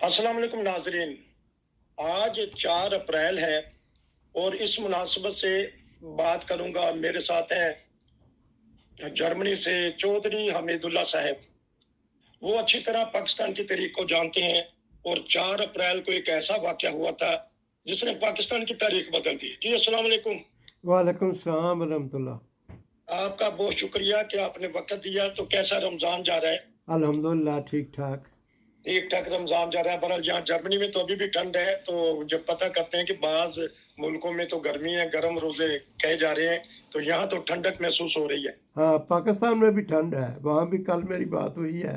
अस्सलाम वालेकुम नाजरीन। आज 4 अप्रैल है और इस मुनासबत से बात करूंगा। मेरे साथ हैं जर्मनी से चौधरी हमीदुल्लाह साहब। वो अच्छी तरह पाकिस्तान की तारीख को जानते हैं और 4 अप्रैल को एक ऐसा वाक़या हुआ था जिसने पाकिस्तान की तारीख बदल दी। जी अस्सलाम वालेकुम। वालेकुम सलाम रहमतुल्लाह। आपका बहुत शुक्रिया कि आपने वक्त दिया। तो कैसा रमज़ान जा रहा है? अल्हम्दुलिल्लाह ठीक ठाक। ठीक ठाक रमज़ान जा रहा है। बहरहाल यहाँ जर्मनी में तो अभी भी ठंड है। तो जब पता करते हैं कि बाज़ मुल्कों में तो गर्मी है, गर्म रोज़े कहे जा रहे हैं, तो यहाँ तो ठंडक महसूस हो रही है। हाँ, पाकिस्तान में भी ठंड है, वहाँ भी कल मेरी बात हुई है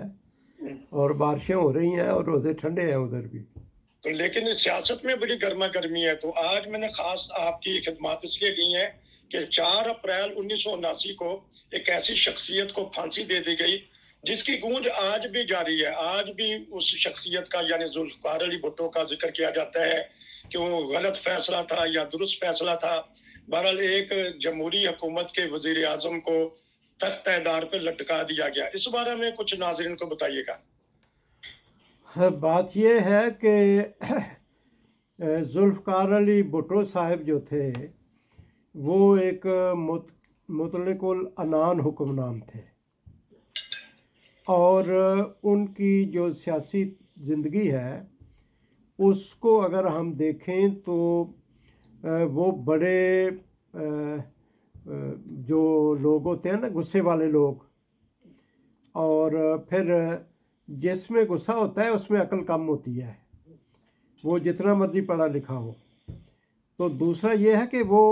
और बारिशें हो रही हैं और रोज़े ठंडे हैं उधर भी। तो लेकिन सियासत में बड़ी गर्मा गर्मी है। तो आज मैंने खास आपकी खिदमत इसलिए की है कि 4 अप्रैल 1979 को एक ऐसी शख्सियत को फांसी दे दी गई जिसकी गूंज आज भी जारी है। आज भी उस शख्सियत का यानी जुल्फ़िकार अली भुट्टो का जिक्र किया जाता है कि वो गलत फैसला था या दुरुस्त फैसला था। बहरहाल एक जमहूरी हुकूमत के वज़ीर आज़म को तख्त-ए-दार पे लटका दिया गया। इस बारे में कुछ नाज़रीन को बताइएगा। हाँ, बात ये है कि जुल्फ़िकार अली भुट्टो साहब जो थे वो एक मुतलकुल अनान हुक्मरान थे और उनकी जो सियासी ज़िंदगी है उसको अगर हम देखें तो वो बड़े जो लोग होते हैं ना, गुस्से वाले लोग, और फिर जिसमें गुस्सा होता है उसमें अकल कम होती है, वो जितना मर्जी पढ़ा लिखा हो। तो दूसरा ये है कि वो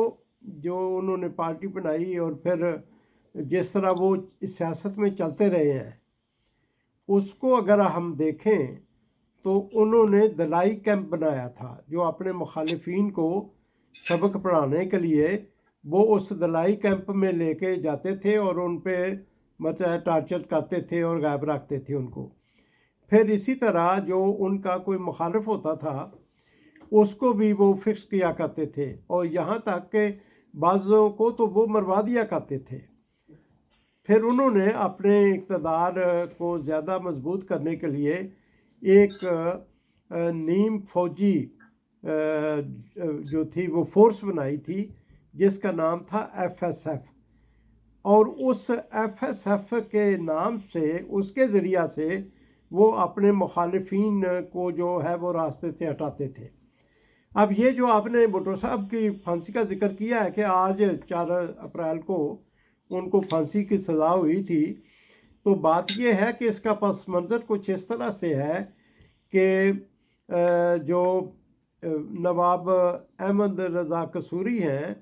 जो उन्होंने पार्टी बनाई और फिर जिस तरह वो सियासत में चलते रहे हैं उसको अगर हम देखें तो उन्होंने दलाई कैंप बनाया था जो अपने मुखालिफिन को सबक पढ़ाने के लिए वो उस दलाई कैंप में लेके जाते थे और उन पे मतलब टार्चर करते थे और गायब रखते थे उनको। फिर इसी तरह जो उनका कोई मुखालिफ होता था उसको भी वो फिक्स किया करते थे और यहाँ तक कि बाज़ों को तो वो मरवा दिया करते थे। फिर उन्होंने अपने इक़्तिदार को ज़्यादा मजबूत करने के लिए एक नीम फौजी जो थी वो फोर्स बनाई थी जिसका नाम था FSF, और उस FSF के नाम से उसके ज़रिया से वो अपने मुखालिफिन को जो है वो रास्ते से हटाते थे। अब ये जो आपने भुट्टो साहब की फांसी का जिक्र किया है कि आज 4 अप्रैल को उनको फांसी की सज़ा हुई थी, तो बात ये है कि इसका पस मंज़र कुछ इस तरह से है कि जो नवाब अहमद रज़ा कसूरी हैं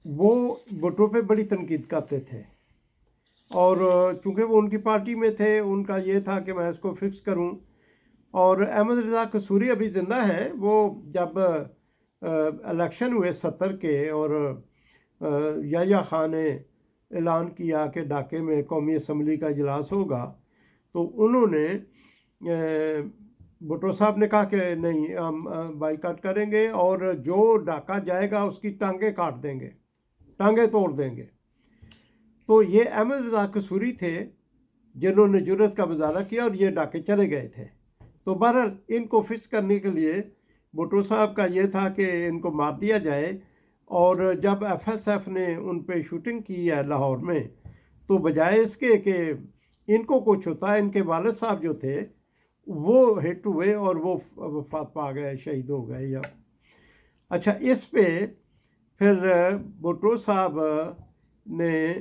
वो भुट्टो पे बड़ी तनकीद करते थे और चूँकि वो उनकी पार्टी में थे उनका ये था कि मैं इसको फिक्स करूं। और अहमद रज़ा कसूरी अभी ज़िंदा हैं। वो जब इलेक्शन हुए 70 के और याह्या खान ने ऐलान किया कि ढाके में कौमी असम्बली का इजलास होगा, तो उन्होंने भुट्टो साहब ने कहा कि नहीं, हम बाइकाट करेंगे और जो ढाका जाएगा उसकी टांगें काट देंगे, टांगें तोड़ देंगे। तो ये अहमद रज़ा कसूरी थे जिन्होंने जुर्रत का मुजाहरा किया और ये ढाके चले गए थे। तो बहरहाल इनको फिक्स करने के लिए भुट्टो साहब का ये था कि इनको मार दिया जाए। और जब FSF ने उन पे शूटिंग की है लाहौर में, तो बजाय इसके कि इनको कुछ होता है, इनके वालिद साहब जो थे वो हिट हुए और वो वफात पा गए, शहीद हो गए। या अच्छा, इस पे फिर भुट्टो साहब ने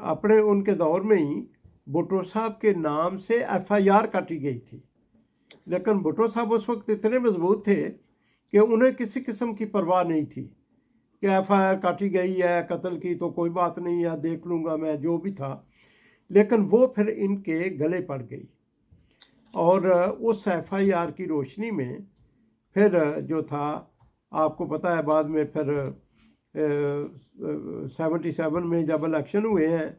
अपने उनके दौर में ही भुट्टो साहब के नाम से FIR काटी गई थी, लेकिन भुट्टो साहब उस वक्त इतने मजबूत थे कि उन्हें किसी किस्म की परवाह नहीं थी कि FIR काटी गई है, कत्ल की तो कोई बात नहीं है, देख लूँगा मैं, जो भी था। लेकिन वो फिर इनके गले पड़ गई और उस FIR की रोशनी में फिर जो था, आपको पता है, बाद में फिर 77 में जब इलेक्शन हुए हैं,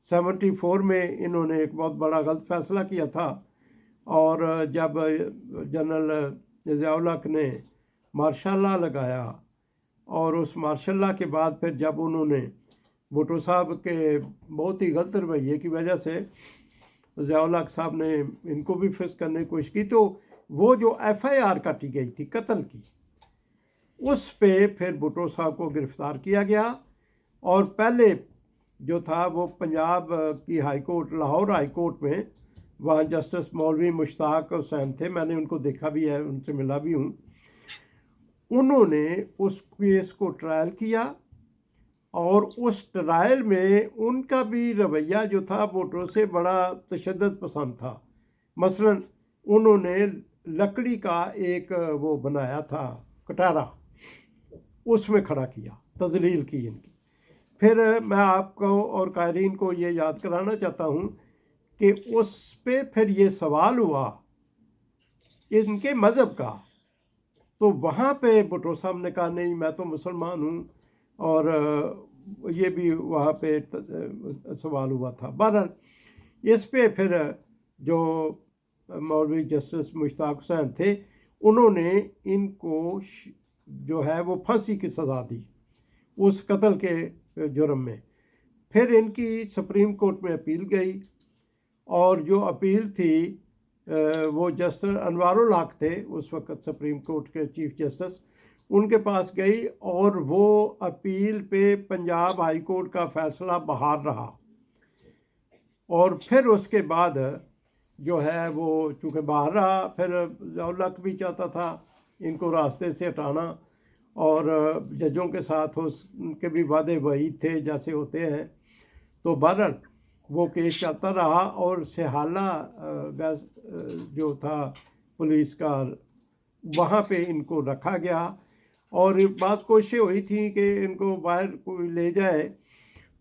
74 में इन्होंने एक बहुत बड़ा गलत फैसला किया था और जब जनरल ज़िया-उल हक ने मार्शल लॉ लगाया और उस मार्शल लॉ के बाद फिर जब उन्होंने भुट्टो साहब के बहुत ही गलत रवैये की वजह से ज़ियाउल हक साहब ने इनको भी फिक्स करने की कोशिश की। तो वो जो FIR काटी गई थी कत्ल की, उस पे फिर भुट्टो साहब को गिरफ़्तार किया गया और पहले जो था वो पंजाब की high court, Lahore high court में, वहाँ जस्टिस मौलवी मुश्ताक हुसैन थे, मैंने उनको देखा भी है, उनसे मिला भी हूँ। उन्होंने उस केस को ट्रायल किया और उस ट्रायल में उनका भी रवैया जो था भुट्टो से बड़ा तशद्दुद पसंद था। मसलन उन्होंने लकड़ी का एक वो बनाया था कटारा, उसमें खड़ा किया, तजलील की इनकी। फिर मैं आपको और कायरीन को ये याद कराना चाहता हूँ कि उस पे फिर ये सवाल हुआ इनके मज़हब का, तो वहाँ पे भुट्टो साहब ने कहा नहीं मैं तो मुसलमान हूँ, और ये भी वहाँ पे सवाल हुआ था। बहरहाल इस पे फिर जो मौलवी जस्टिस मुश्ताक हुसैन थे उन्होंने इनको जो है वो फांसी की सज़ा दी उस कत्ल के जुर्म में। फिर इनकी सुप्रीम कोर्ट में अपील गई और जो अपील थी वो जस्टिस अनवारुल हक थे उस वक्त सुप्रीम कोर्ट के चीफ जस्टिस, उनके पास गई और वो अपील पे पंजाब हाई कोर्ट का फ़ैसला बहाल रहा। और फिर उसके बाद जो है वो चूँकि बाहर रहा, फिर ज़ियाउल हक भी चाहता था इनको रास्ते से हटाना, और जजों के साथ उसके भी वादे वही थे जैसे होते हैं। तो बहरहाल वो केस चलता रहा और सिहाला जो था पुलिस का, वहाँ पे इनको रखा गया और बात कोशिशें हुई थी कि इनको बाहर कोई ले जाए।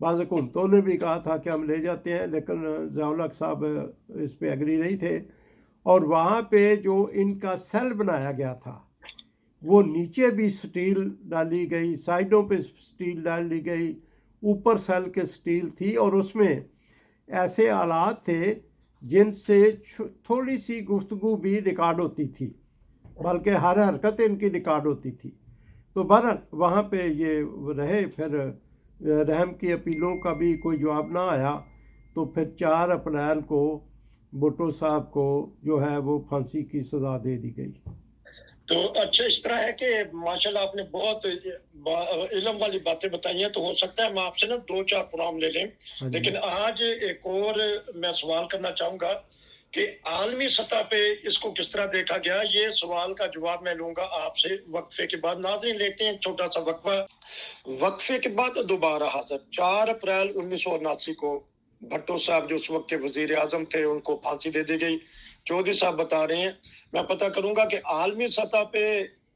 बाज़ हुकूमतों ने भी कहा था कि हम ले जाते हैं, लेकिन ज़ियाउल हक साहब इस पे एग्री नहीं थे। और वहाँ पे जो इनका सेल बनाया गया था वो नीचे भी स्टील डाली गई, साइडों पे स्टील डाली गई, ऊपर सेल के स्टील थी, और उसमें ऐसे आलात थे जिनसे थोड़ी सी गुफ्तगू भी रिकॉर्ड होती थी, बल्कि हर हरकत इनकी रिकॉर्ड होती थी। तो बहरहाल वहाँ पे ये रहे। फिर रहम की अपीलों का भी कोई जवाब ना आया, तो फिर 4 अप्रैल को भुट्टो साहब को जो है वो फांसी की सज़ा दे दी गई। तो अच्छा इस तरह है कि माशाल्लाह आपने बहुत इल्म वाली बातें बताई हैं, तो हो सकता है हम आपसे ना 2-4 प्रोग्राम ले लें। लेकिन आज एक और मैं सवाल करना चाहूँगा कि आलमी सतह पे इसको किस तरह देखा गया। ये सवाल का जवाब मैं लूँगा आपसे वक्फे के बाद। नाज़रीन लेते हैं छोटा सा वक्फा, वक्फे के बाद दोबारा हाजिर। 4 अप्रैल 1979 को भुट्टो साहब जो उस वक्त के वजीर आजम थे उनको फांसी दे दी गई। चौधरी साहब बता रहे हैं, मैं पता करूंगा कि आलमी सतह पे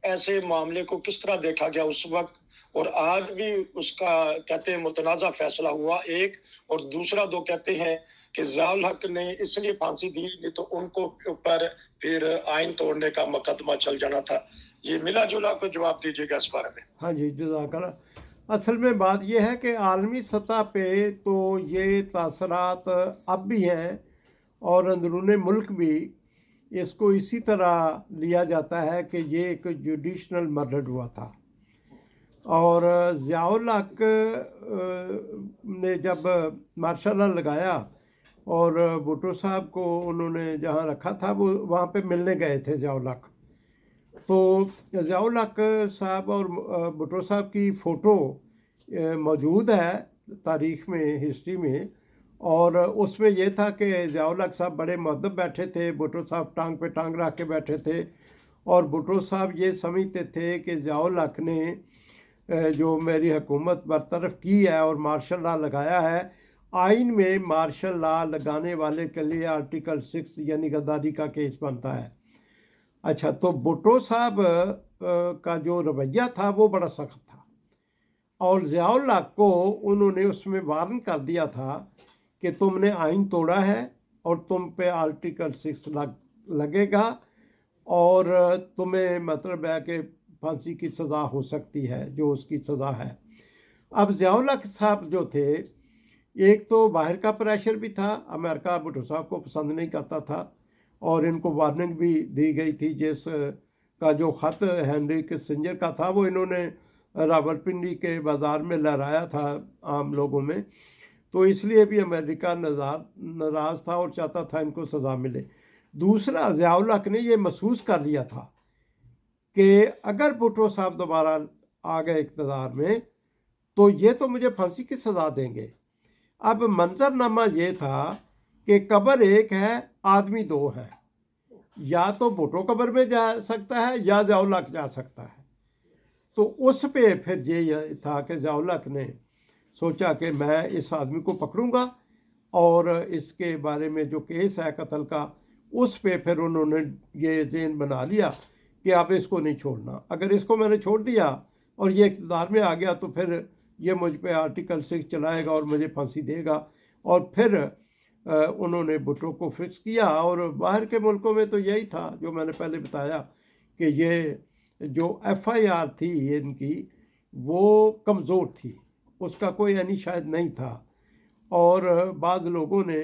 ऐसे मामले को किस तरह देखा गया उस वक्त, और आज भी उसका कहते हैं मुतनाज़ा फैसला हुआ एक, और दूसरा दो कहते हैं कि ज़ियाउल हक ने इसलिए फांसी दी नहीं तो उनको ऊपर फिर आइन तोड़ने का मुकदमा चल जाना था। ये मिला जुला को जवाब दीजिएगा इस बारे में। हाँ जी, जज़ाकल्लाह। असल में बात यह है कि आलमी सतह पे तो ये तासरात अब भी हैं और अंदरूनी मुल्क भी इसको इसी तरह लिया जाता है कि ये एक जुडिशनल मर्डर हुआ था। और ज़ियाउल हक ने जब मार्शल लॉ लगाया और भुट्टो साहब को उन्होंने जहाँ रखा था वो वहाँ पे मिलने गए थे ज़ियाउल हक, तो ज़ियाउल हक साहब और भुट्टो साहब की फ़ोटो मौजूद है तारीख़ में, हिस्ट्री में, और उसमें यह था कि ज़ियाउल हक साहब बड़े मुअद्दब बैठे थे, भुट्टो साहब टांग पे टांग रख के बैठे थे, और भुट्टो साहब ये समझते थे कि ज़ियाउल हक ने जो मेरी हुकूमत बरतरफ की है और मार्शल लॉ लगाया है, आइन में मार्शल लॉ लगाने वाले के लिए आर्टिकल 6 यानी गद्दारी का केस बनता है। अच्छा, तो भुट्टो साहब का जो रवैया था वो बड़ा सख्त था, और ज़ियाउल हक को उन्होंने उसमें वार्न कर दिया था कि तुमने आइन तोड़ा है और तुम पे आर्टिकल 6 लगेगा, और तुम्हें मतलब है कि फांसी की सज़ा हो सकती है, जो उसकी सज़ा है। अब ज़ियाउल हक साहब जो थे, एक तो बाहर का प्रेशर भी था, अमेरिका भुट्टो साहब को पसंद नहीं करता था, और इनको वार्निंग भी दी गई थी। जिस का जो ख़त हेनरी किसिंजर का था वो इन्होंने रावलपिंडी के बाज़ार में लहराया था आम लोगों में, تو اس لیے بھی امریکہ ناراض تھا اور چاہتا تھا ان کو سزا ملے۔ دوسرا، ضیاء الحق نے یہ محسوس کر لیا تھا کہ اگر بھٹو صاحب دوبارہ آ گئے اقتدار میں تو یہ تو مجھے پھانسی کی سزا دیں گے۔ اب منظرنامہ یہ تھا کہ قبر ایک ہے، آدمی دو ہیں، یا تو بھٹو قبر میں جا سکتا ہے یا ضیاء الحق جا سکتا ہے۔ تو اس پہ پھر یہ تھا کہ ضیاء الحق نے سوچا کہ میں اس آدمی کو پکڑوں گا، اور اس کے بارے میں جو کیس ہے قتل کا، اس پہ پھر انہوں نے یہ ذہن بنا لیا کہ اب اس کو نہیں چھوڑنا۔ اگر اس کو میں نے چھوڑ دیا اور یہ اقتدار میں آ گیا تو پھر یہ مجھ پہ آرٹیکل 6 چلائے گا اور مجھے پھانسی دے گا۔ اور پھر انہوں نے بھٹو کو فکس کیا، اور باہر کے ملکوں میں تو یہی تھا جو میں نے پہلے بتایا کہ یہ جو FIR تھی ان کی وہ کمزور تھی، اس کا کوئی یعنی شاید نہیں تھا، اور بعض لوگوں نے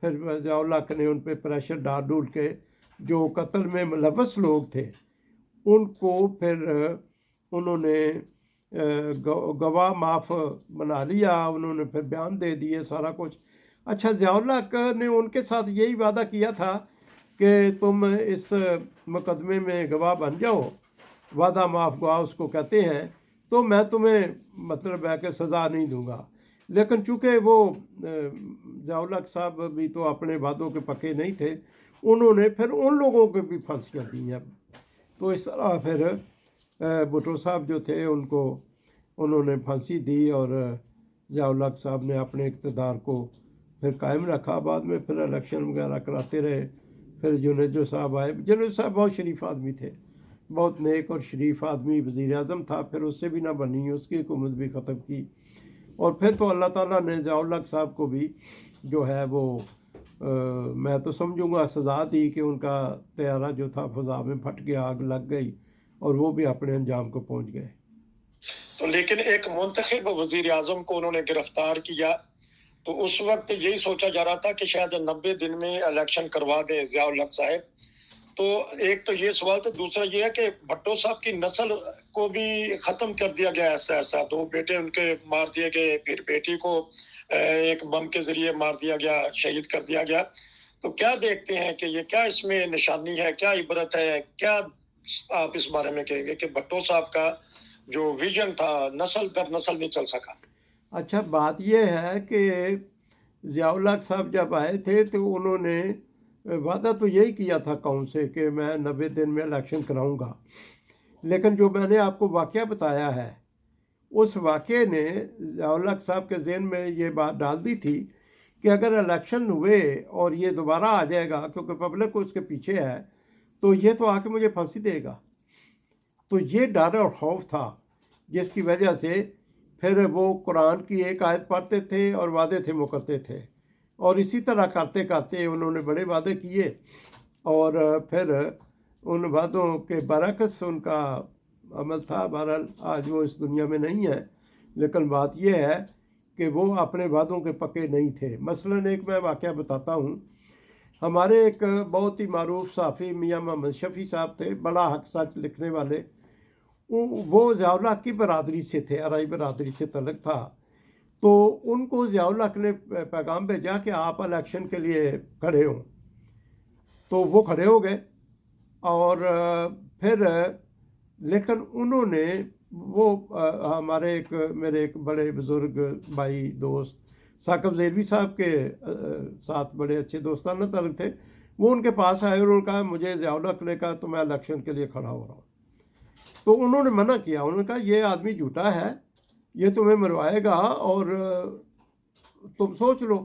پھر ضیاء الحق نے ان پہ پریشر ڈال کے جو قتل میں ملوث لوگ تھے ان کو پھر انہوں نے گواہ معاف بنا لیا، انہوں نے پھر بیان دے دیے سارا کچھ۔ اچھا، ضیاء الحق نے ان کے ساتھ یہی وعدہ کیا تھا کہ تم اس مقدمے میں گواہ بن جاؤ، وعدہ معاف گواہ اس کو کہتے ہیں، تو میں تمہیں مطلب ہے کہ سزا نہیں دوں گا۔ لیکن چونکہ وہ ضیاء الحق صاحب بھی تو اپنے وعدوں کے پکے نہیں تھے، انہوں نے پھر ان لوگوں کو بھی پھانسیاں دی ہیں۔ تو اس طرح پھر بھٹو صاحب جو تھے ان کو انہوں نے پھانسی دی، اور ضیاء الحق صاحب نے اپنے اقتدار کو پھر قائم رکھا۔ بعد میں پھر الیکشن وغیرہ کراتے رہے۔ پھر جنید صاحب آئے۔ جنید صاحب بہت شریف آدمی تھے، بہت نیک اور شریف آدمی، وزیر اعظم تھا، پھر اس سے بھی نہ بنی، اس کی حکومت بھی ختم کی، اور پھر تو اللہ تعالیٰ نے ضیاء الحق صاحب کو بھی جو ہے وہ میں تو سمجھوں گا سزا دی کہ ان کا طیارہ جو تھا فضا میں پھٹ گیا، آگ لگ گئی، اور وہ بھی اپنے انجام کو پہنچ گئے۔ تو لیکن ایک منتخب وزیر اعظم کو انہوں نے گرفتار کیا، تو اس وقت یہی سوچا جا رہا تھا کہ شاید 90 دن میں الیکشن کروا دے ضیاء الحق صاحب۔ تو ایک تو یہ سوال، تو دوسرا یہ ہے کہ بھٹو صاحب کی نسل کو بھی ختم کر دیا گیا، ایسا 2 بیٹے ان کے مار دیے گئے، پھر بیٹی کو ایک بم کے ذریعے مار دیا گیا، شہید کر دیا گیا۔ تو کیا دیکھتے ہیں کہ یہ کیا اس میں نشانی ہے، کیا عبرت ہے، کیا آپ اس بارے میں کہیں گے کہ بھٹو صاحب کا جو ویژن تھا نسل در نسل نہیں چل سکا؟ اچھا، بات یہ ہے کہ ضیاء الحق صاحب جب آئے تھے تو انہوں نے وعدہ تو یہی کیا تھا قوم سے کہ میں 90 دن میں الیکشن کراؤں گا، لیکن جو میں نے آپ کو واقعہ بتایا ہے اس واقعے نے ضیاء الحق صاحب کے ذہن میں یہ بات ڈال دی تھی کہ اگر الیکشن ہوئے اور یہ دوبارہ آ جائے گا، کیونکہ پبلک اس کے پیچھے ہے، تو یہ تو آ کے مجھے پھانسی دے گا۔ تو یہ ڈر اور خوف تھا، جس کی وجہ سے پھر وہ قرآن کی ایک آیت پڑھتے تھے اور وعدے تھے وہ کرتے تھے، اور اسی طرح کرتے کرتے انہوں نے بڑے وعدے کیے، اور پھر ان وعدوں کے برعکس ان کا عمل تھا۔ بہرحال آج وہ اس دنیا میں نہیں ہے، لیکن بات یہ ہے کہ وہ اپنے وعدوں کے پکے نہیں تھے۔ مثلاً ایک میں واقعہ بتاتا ہوں۔ ہمارے ایک بہت ہی معروف صحافی میاں محمد شفیع صاحب تھے، بڑا حق سچ لکھنے والے، وہ ضیاء الحق کی برادری سے تھے، آرائی برادری سے تعلق تھا۔ تو ان کو ضیاء الحق نے پیغام بھیجا کہ آپ الیکشن کے لیے کھڑے ہوں، تو وہ کھڑے ہو گئے، اور پھر لیکن انہوں نے وہ ہمارے میرے ایک بڑے بزرگ بھائی دوست ثاقب ذیلوی صاحب کے ساتھ بڑے اچھے دوستانہ تعلق تھے، وہ ان کے پاس آئے اور انہوں نے کہا مجھے ضیاء الحق نے کہا تو میں الیکشن کے لیے کھڑا ہو رہا ہوں۔ تو انہوں نے منع کیا، انہوں نے کہا یہ آدمی جھوٹا ہے، یہ تمہیں مروائے گا اور تم سوچ لو۔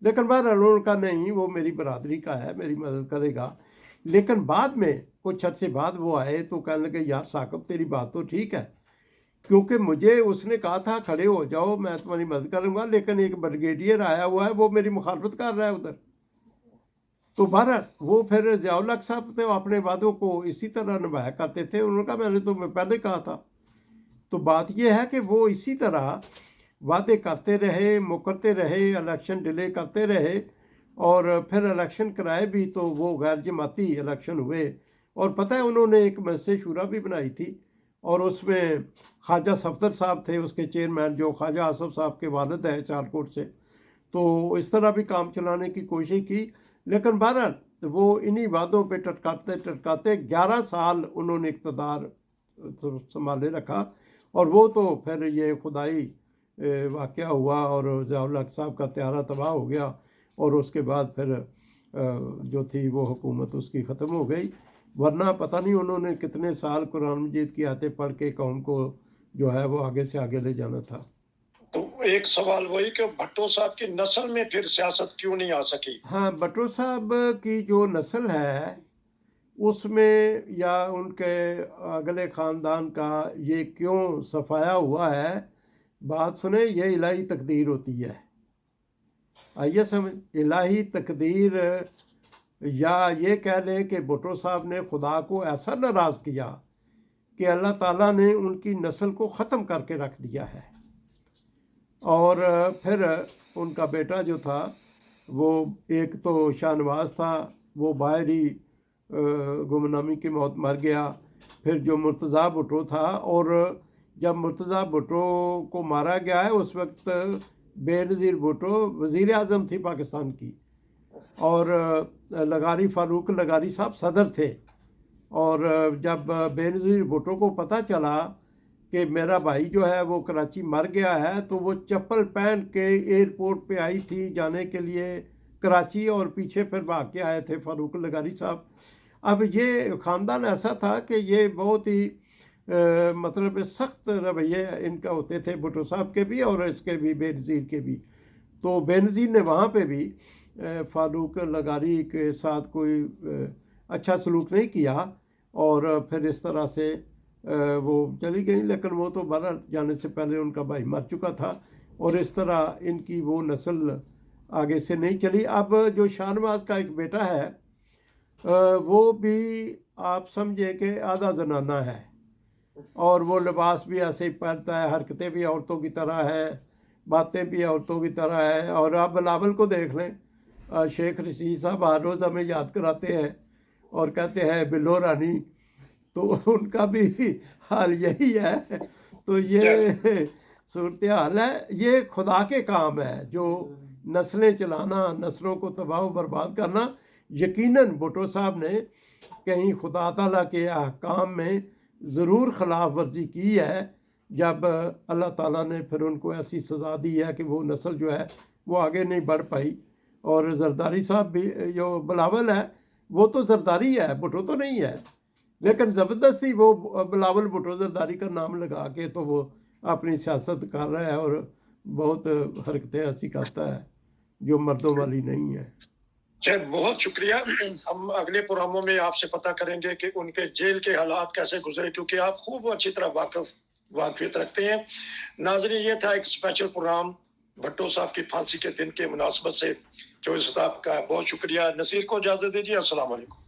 لیکن بہرحال انہوں نے کہا نہیں، وہ میری برادری کا ہے، میری مدد کرے گا۔ لیکن بعد میں کچھ عرصے بعد وہ آئے تو کہنے لگے یار ثاقب تیری بات تو ٹھیک ہے، کیونکہ مجھے اس نے کہا تھا کھڑے ہو جاؤ میں تمہاری مدد کروں گا، لیکن ایک بریگیڈیئر آیا ہوا ہے وہ میری مخالفت کر رہا ہے ادھر۔ تو بہرحال وہ پھر ضیاء الحق صاحب تھے، وہ اپنے وعدوں کو اسی طرح نبھایا کرتے تھے۔ انہوں نے کہا میں نے تمہیں پہلے کہا تھا۔ تو بات یہ ہے کہ وہ اسی طرح وعدے کرتے رہے، مکرتے رہے، الیکشن ڈیلے کرتے رہے، اور پھر الیکشن کرائے بھی تو وہ غیر جماعتی الیکشن ہوئے۔ اور پتہ ہے انہوں نے ایک مجلس شورا بھی بنائی تھی، اور اس میں خواجہ صفدر صاحب تھے اس کے چیئرمین، جو خواجہ آصف صاحب کے والد ہیں سیالکوٹ سے، تو اس طرح بھی کام چلانے کی کوشش کی، لیکن بہرحال وہ انہی وعدوں پہ ٹٹکاتے ٹٹکاتے 11 سال انہوں نے اقتدار سنبھالے رکھا، اور وہ تو پھر یہ خدائی واقعہ ہوا اور ضیاء الحق صاحب کا طیارہ تباہ ہو گیا، اور اس کے بعد پھر جو تھی وہ حکومت اس کی ختم ہو گئی، ورنہ پتہ نہیں انہوں نے کتنے سال قرآن مجید کی آیتیں پڑھ کے قوم کو جو ہے وہ آگے سے آگے لے جانا تھا۔ تو ایک سوال وہی کہ بھٹو صاحب کی نسل میں پھر سیاست کیوں نہیں آ سکی؟ ہاں، بھٹو صاحب کی جو نسل ہے اس میں یا ان کے اگلے خاندان کا یہ کیوں صفایا ہوا ہے، بات سنیں، یہ الہی تقدیر ہوتی ہے۔ آئیے سمجھ، الہی تقدیر، یا یہ کہہ لیں کہ بھٹو صاحب نے خدا کو ایسا ناراض کیا کہ اللہ تعالیٰ نے ان کی نسل کو ختم کر کے رکھ دیا ہے، اور پھر ان کا بیٹا جو تھا وہ ایک تو شاہ نواز تھا، وہ باہر ہی گمنامی کی موت مر گیا، پھر جو مرتضیٰ بھٹو تھا، اور جب مرتضیٰ بھٹو کو مارا گیا ہے اس وقت بے نظیر بھٹو وزیر اعظم تھی پاکستان کی، اور لغاری فاروق لغاری صاحب صدر تھے، اور جب بے نظیر بھٹو کو پتہ چلا کہ میرا بھائی جو ہے وہ کراچی مر گیا ہے، تو وہ چپل پہن کے ایئرپورٹ پہ آئی تھی جانے کے لیے کراچی، اور پیچھے پھر بھاگ کے آئے تھے فاروق لغاری صاحب۔ اب یہ خاندان ایسا تھا کہ یہ بہت ہی مطلب سخت رویے ان کا ہوتے تھے، بھٹو صاحب کے بھی اور اس کے بھی، بے نظیر کے بھی۔ تو بے نظیر نے وہاں پہ بھی فاروق لغاری کے ساتھ کوئی اچھا سلوک نہیں کیا، اور پھر اس طرح سے وہ چلی گئی، لیکن وہ تو بہرحال جانے سے پہلے ان کا بھائی مر چکا تھا، اور اس طرح ان کی وہ نسل آگے سے نہیں چلی۔ اب جو شاہ نواز کا ایک بیٹا ہے وہ بھی آپ سمجھے کہ آدھا زنانہ ہے، اور وہ لباس بھی ایسے ہی پہنتا ہے، حرکتیں بھی عورتوں کی طرح ہیں، باتیں بھی عورتوں کی طرح ہیں، اور آپ بلاول کو دیکھ لیں، شیخ رشید صاحب ہر روز ہمیں یاد کراتے ہیں اور کہتے ہیں بلو رانی، تو ان کا بھی حال یہی ہے۔ تو یہ صورتحال ہے، یہ خدا کے کام ہے جو نسلیں چلانا، نسلوں کو تباہ و برباد کرنا۔ یقیناً بھٹو صاحب نے کہیں خدا تعالیٰ کے احکام میں ضرور خلاف ورزی کی ہے، جب اللہ تعالیٰ نے پھر ان کو ایسی سزا دی ہے کہ وہ نسل جو ہے وہ آگے نہیں بڑھ پائی۔ اور زرداری صاحب بھی، جو بلاول ہے وہ تو زرداری ہے، بھٹو تو نہیں ہے، لیکن زبردستی وہ بلاول بھٹو زرداری کا نام لگا کے تو وہ اپنی سیاست کر رہا ہے، اور بہت حرکتیں ایسی کرتا ہے جو مردوں والی نہیں ہیں۔ بہت شکریہ۔ ہم اگلے پروگراموں میں آپ سے پتہ کریں گے کہ ان کے جیل کے حالات کیسے گزرے، کیونکہ آپ خوب اچھی طرح واقفیت رکھتے ہیں۔ ناظرین، یہ تھا ایک اسپیشل پروگرام بھٹو صاحب کی پھانسی کے دن کے مناسبت سے، جو اس صاحب کا بہت شکریہ۔ نصیر کو اجازت دیجیے، السلام علیکم۔